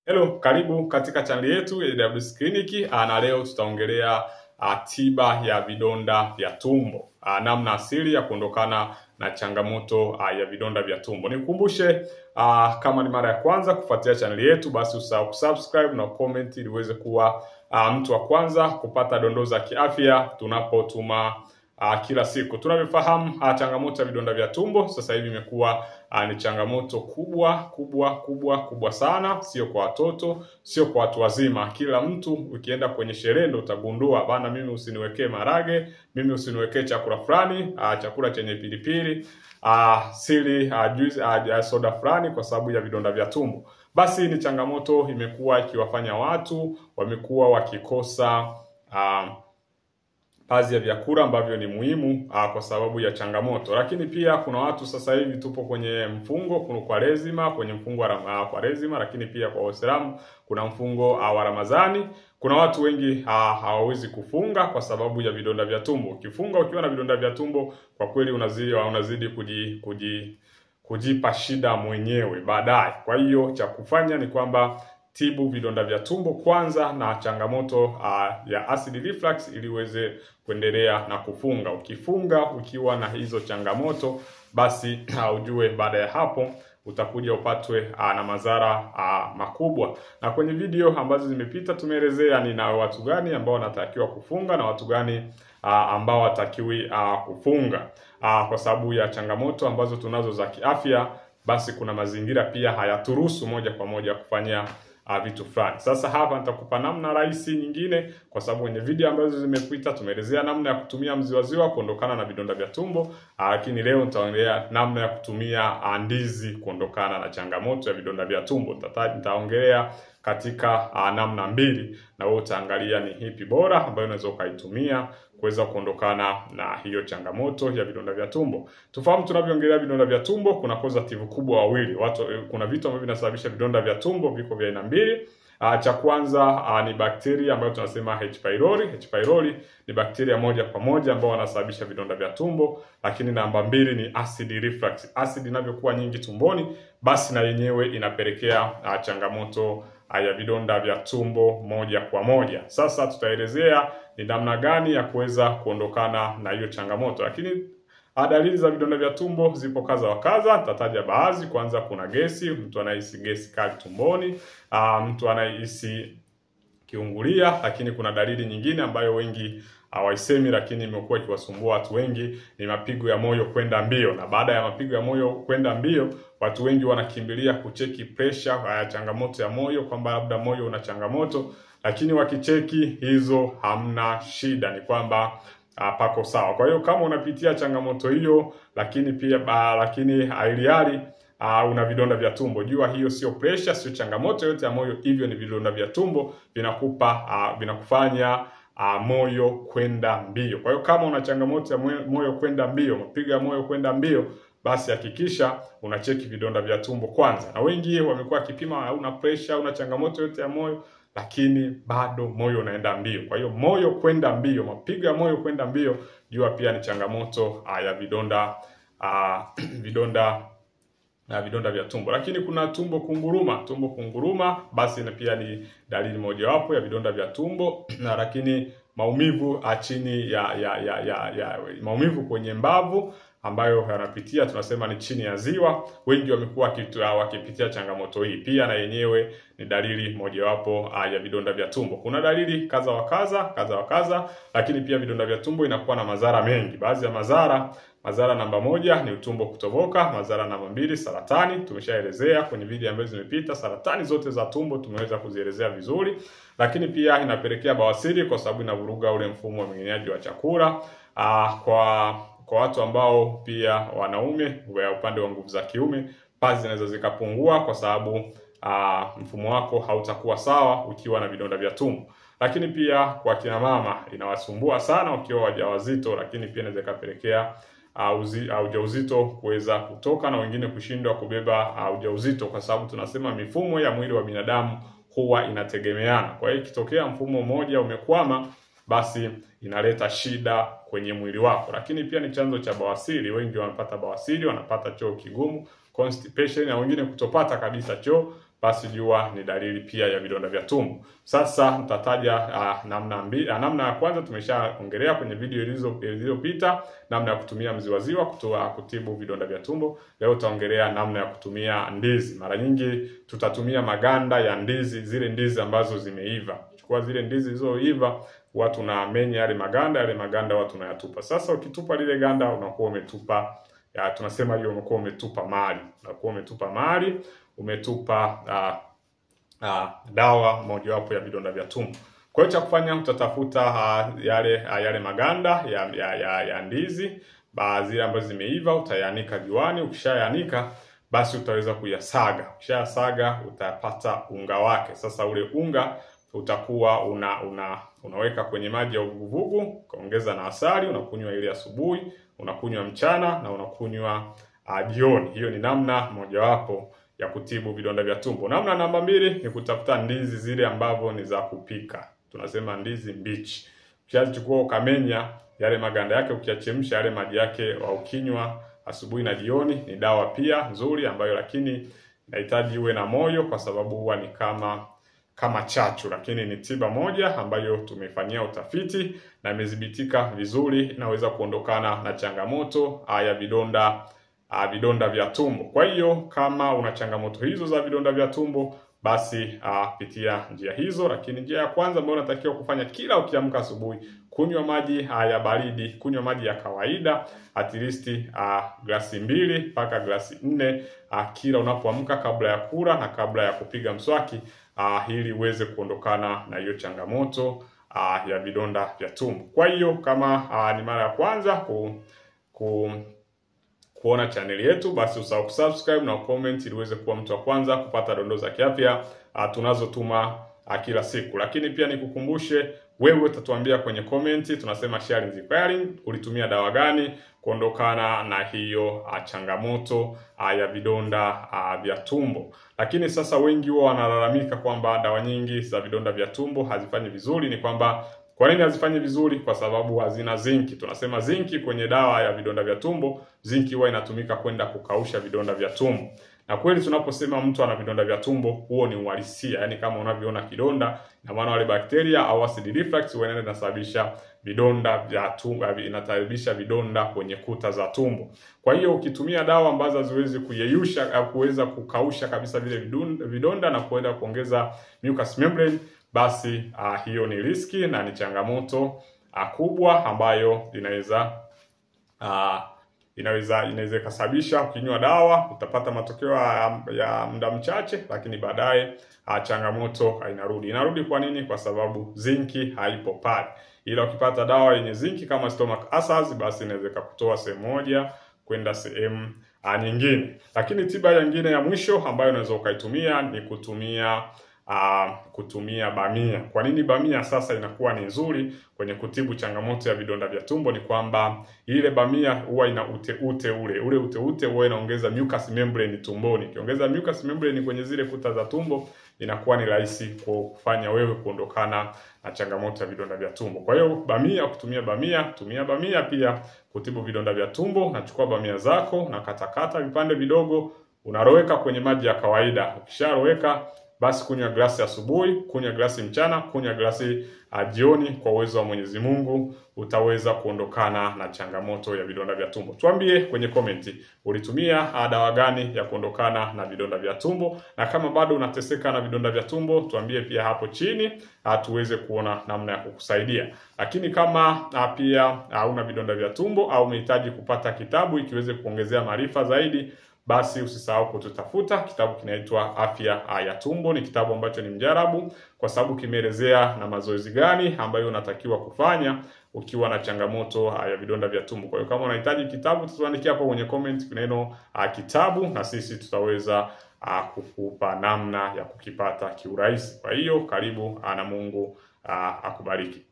Hello, karibu katika channel yetu ya AWS Clinic. Na leo tutaongelea tiba ya vidonda vya tumbo, namna asili ya kuondokana na changamoto ya vidonda vya tumbo. Nikukumbushe, kama ni mara ya kwanza kufuatia channel yetu, basi usahau kusubscribe na comment ili uweze kuwa mtu wa kwanza kupata dondoo za kiafya tunapotuma kila siku. Tunavyofahamu changamoto ya vidonda vya tumbo sasa hivi imekuwa ni changamoto kubwa sana, sio kwa watoto, sio kwa watu wazima. Kila mtu ukienda kwenye sherehe ndio utagundua bana, mimi usiniwekee marage, mimi usiniwekee chakula fulani, chakula chenye pilipili, juice, soda fulani kwa sababu ya vidonda vya tumbo. Basi ni changamoto imekuwa ikiwafanya watu wamekuwa wakikosa baadhi ya vyakula ambavyo ni muhimu kwa sababu ya changamoto. Lakini pia kuna watu sasa hivi tupo kwenye mfungo, kuna Kwaresima, kwenye mfungo wa Kwaresima, lakini pia kwa Waislamu kuna mfungo wa Ramadhani. Kuna watu wengi hawawezi kufunga kwa sababu ya vidonda vya tumbo. Ukifunga ukiwa na vidonda vya tumbo, kwa kweli unazidi kujipa shida mwenyewe baadaye. Kwa hiyo cha kufanya ni kwamba tibu vidonda vya tumbo kwanza na changamoto ya acid reflux ili uweze kuendelea na kufunga. Ukifunga ukiwa na hizo changamoto, basi ujue baada ya hapo utakuja upatwe na madhara makubwa. Na kwenye video ambazo zimepita tumeelezea ni na watu gani ambao wanatakiwa kufunga na watu gani ambao watakiwi kufunga. Kwa sababu ya changamoto ambazo tunazo za kiafya, basi kuna mazingira pia hayaturuhusu moja kwa moja kufanya vitu fulani. Sasa hapa nitakupa namna rahisi nyingine, kwa sababu kwenye video ambazo zimepita tumeelezea namna ya kutumia mziwaziwa kuondokana na vidonda vya tumbo, lakini leo nitaongelea namna ya kutumia ndizi kuondokana na changamoto ya vidonda vya tumbo. Nitaongelea katika namna mbili, na wewe utaangalia ni ipi bora ambayo unaweza ukaitumia kuweza kuondokana na hiyo changamoto ya vidonda vya tumbo. Tufahamu tunavyoongelea vidonda vya tumbo kuna causative kubwa wawili. Kuna vitu ambavyo vinasababisha vidonda vya tumbo, viko vya aina mbili. Cha kwanza ni bakteria ambayo tunasema H. pylori. H. pylori ni bakteria moja kwa moja ambao wanasababisha vidonda vya tumbo, lakini namba mbili ni acid reflux. Acid inavyokuwa nyingi tumboni, basi na yenyewe inapelekea changamoto ya vidonda vya tumbo moja kwa moja. Sasa tutaelezea ni namna gani ya kuweza kuondokana na hiyo changamoto. Lakini dalili za vidonda vya tumbo zipo kadha wa kadha, tutataja baadhi. Kwanza kuna gesi, mtu anahisi gesi kali tumboni, mtu anahisi kiungulia. Lakini kuna dalili nyingine ambayo wengi hawaisemi lakini imekuwa ikiwasumbua watu wengi, ni mapigo ya moyo kwenda mbio. Na baada ya mapigo ya moyo kwenda mbio, watu wengi wanakimbilia kucheki pressure ya changamoto ya moyo, kwamba labda moyo una changamoto, lakini wakicheki hizo hamna shida, ni kwamba pako sawa. Kwa hiyo kama unapitia changamoto hiyo, lakini pia lakini hali una vidonda vya tumbo, jua hiyo sio pressure, sio changamoto yote ya moyo, hivyo ni vidonda vya tumbo vinakufanya moyo kwenda mbio. Kwa hiyo kama una changamoto ya moyo kwenda mbio, mapigo ya moyo kwenda mbio, basi hakikisha unacheki vidonda vya tumbo kwanza. Na wengi wamekuwa kipima, hauna pressure, una changamoto yote ya moyo, lakini bado moyo unaenda mbio. Kwa hiyo moyo kwenda mbio, mapigo ya moyo kwenda mbio, jua pia ni changamoto ya vidonda vya tumbo. Lakini kuna tumbo kunguruma. Tumbo kunguruma basi na pia ni dalili mojawapo ya vidonda vya tumbo. Na lakini maumivu chini maumivu kwenye mbavu ambayo yanapitia, tunasema ni chini ya ziwa, wengi wamekuwa wakipitia changamoto hii pia, na yenyewe ni dalili mojawapo ya vidonda vya tumbo. Kuna dalili kadha wa kadha, lakini pia vidonda vya tumbo inakuwa na madhara mengi. Baadhi ya madhara namba moja ni utumbo kutoboka. Madhara namba mbili, saratani. Tumeshaelezea kwenye video ambazo zimepita, saratani zote za tumbo tumeweza kuzielezea vizuri. Lakini pia inapelekea bawasiri kwa sababu inavuruga ule mfumo wa mmeng'enyaji wa chakula. Kwa watu ambao pia wanaume wa upande wa nguvu za kiume, pazi zinaweza zikapungua kwa sababu mfumo wako hautakuwa sawa ukiwa na vidonda vya tumbo. Lakini pia kwa kina mama inawasumbua sana ukiwa wajawazito, lakini pia inaweza kapelekea ujauzito kuweza kutoka na wengine kushindwa kubeba ujauzito, kwa sababu tunasema mifumo ya mwili wa binadamu huwa inategemeana. Kwa hiyo ikitokea mfumo mmoja umekwama, basi inaleta shida kwenye mwili wako. Lakini pia ni chanzo cha bawasiri. Wengi wanapata bawasiri, wanapata choo kigumu, constipation, na wengine kutopata kabisa choo basi jua ni dalili pia ya vidonda vya tumbo. Sasa nitataja namna ya kwanza tumeshaongelea kwenye video ilizopita, namna ya kutumia mziwaziwa kutibu vidonda vya tumbo. Leo tutaongelea namna ya kutumia ndizi. Mara nyingi tutatumia maganda ya ndizi, zile ndizi ambazo zimeiva. Chukua zile ndizi zilizoiva, huwa tunamenya yale maganda huwa tunayatupa. Sasa ukitupa lile ganda unakuwa umetupa tunasema hiyo unakuwa umetupa mali. Unakuwa umetupa mali, umetupa dawa mojawapo ya vidonda vya tumbo. Kwa hiyo cha kufanya utatafuta yale maganda ya ndizi, zile ambazo zimeiva utayaanika juani. Ukishayaanika basi utaweza kuyasaga. Ukishasaga utapata unga wake. Sasa ule unga utakuwa unaweka kwenye maji ya uvuguvugu, kaongeza na asali, unakunywa ile asubuhi, unakunywa mchana na unakunywa jioni. Hiyo ni namna mojawapo ya kutibu vidonda vya tumbo. Namna namba 2 ni kutafuta ndizi zile ambazo ni za kupika. Tunasema ndizi mbichi. Ukiachukua ukamenya yale maganda yake, ukiachemsha yale maji yake, ukinywa asubuhi na jioni, ni dawa pia nzuri ambayo lakini inahitaji uwe na moyo, kwa sababu huwa ni kama chachu, lakini ni tiba moja ambayo tumefanyia utafiti na imedhibitika vizuri, inaweza kuondokana na changamoto ya vidonda vya tumbo. Kwa hiyo kama una changamoto hizo za vidonda vya tumbo, basi pitia njia hizo. Lakini njia ya kwanza ambayo unatakiwa kufanya kila ukiamka asubuhi, kunywa maji ya baridi, kunywa maji ya kawaida at least glasi 2 mpaka glasi 4 kila unapoamka, kabla ya kula na kabla ya kupiga mswaki, ili uweze kuondokana na hiyo changamoto ya vidonda vya tumbo. Kwa hiyo kama ni mara ya kwanza kuona channel yetu, basi usahau kusubscribe na comment ili uweze kuwa mtu wa kwanza kupata dondoo za kiafya tunazotuma kila siku. Lakini pia nikukumbushe, wewe utatuambia kwenye comment, tunasema sharing is caring, ulitumia dawa gani kuondokana na hiyo changamoto ya vidonda vya tumbo. Lakini sasa wengi wao wanalalamika kwamba dawa nyingi za vidonda vya tumbo hazifanyi vizuri. Ni kwamba kwa nini hazifanyi vizuri? Kwa sababu hazina zinki. Tunasema zinki kwenye dawa ya vidonda vya tumbo, zinki huwa inatumika kwenda kukausha vidonda vya tumbo. Na kweli tunaposema mtu ana vidonda vya tumbo, huo ni uhalisia. Yaani kama unavyoona kidonda, na maana wale bakteria au acid reflux wanaenda inasababisha vidonda vya tumbo, inatabisha vidonda kwenye kuta za tumbo. Kwa hiyo ukitumia dawa ambazo haziwezi kuyeyusha au kuweza kukausha kabisa vile vidonda na kuenda kuongeza mucous membrane, basi hiyo ni riski na ni changamoto kubwa ambayo inaweza kusababisha ukinywa dawa utapata matokeo ya muda mchache, lakini baadaye changamoto inarudi. Kwa nini? Kwa sababu zinki haipo pale. Ila ukipata dawa yenye zinki kama stomach acids, basi inaweza kutoa sehemu moja kwenda sehemu nyingine. Lakini tiba nyingine ya mwisho ambayo unaweza ukaitumia ni kutumia bamia. Kwa nini bamia sasa inakuwa ni nzuri kwenye kutibu changamoto ya vidonda vya tumbo? Ni kwamba ile bamia huwa ina ute huwa inaongeza mucous membrane tumboni. Kiongeza mucous membrane kwenye zile kuta za tumbo, inakuwa ni rahisi kufanya wewe kuondokana na changamoto ya vidonda vya tumbo. Kwa hiyo kutumia bamia pia kutibu vidonda vya tumbo. Unachukua bamia zako na katakata vipande vidogo, unaroweka kwenye maji ya kawaida. Ukisharoweka, basi kunywa glasi asubuhi, kunywa glasi mchana, kunywa glasi jioni. Kwa uwezo wa Mwenyezi Mungu utaweza kuondokana na changamoto ya vidonda vya tumbo. Tuambie kwenye komenti, ulitumia dawa gani ya kuondokana na vidonda vya tumbo? Na kama bado unateseka na vidonda vya tumbo, tuambie pia hapo chini tuweze kuona namna ya kukusaidia. Lakini kama pia una vidonda vya tumbo au unahitaji kupata kitabu ikiweze kuongezea maarifa zaidi, basi usisahau kututafuta. Kitabu kinaitwa Afya ya Tumbo. Ni kitabu ambacho ni mjarabu, kwa sababu kimeelezea na mazoezi gani ambayo unatakiwa kufanya ukiwa na changamoto ya vidonda vya tumbo. Kwa hiyo kama unahitaji kitabu, tuandikie hapo kwenye comment neno kitabu, na sisi tutaweza kukupa namna ya kukipata kiurahisi. Kwa hiyo karibu na Mungu akubariki.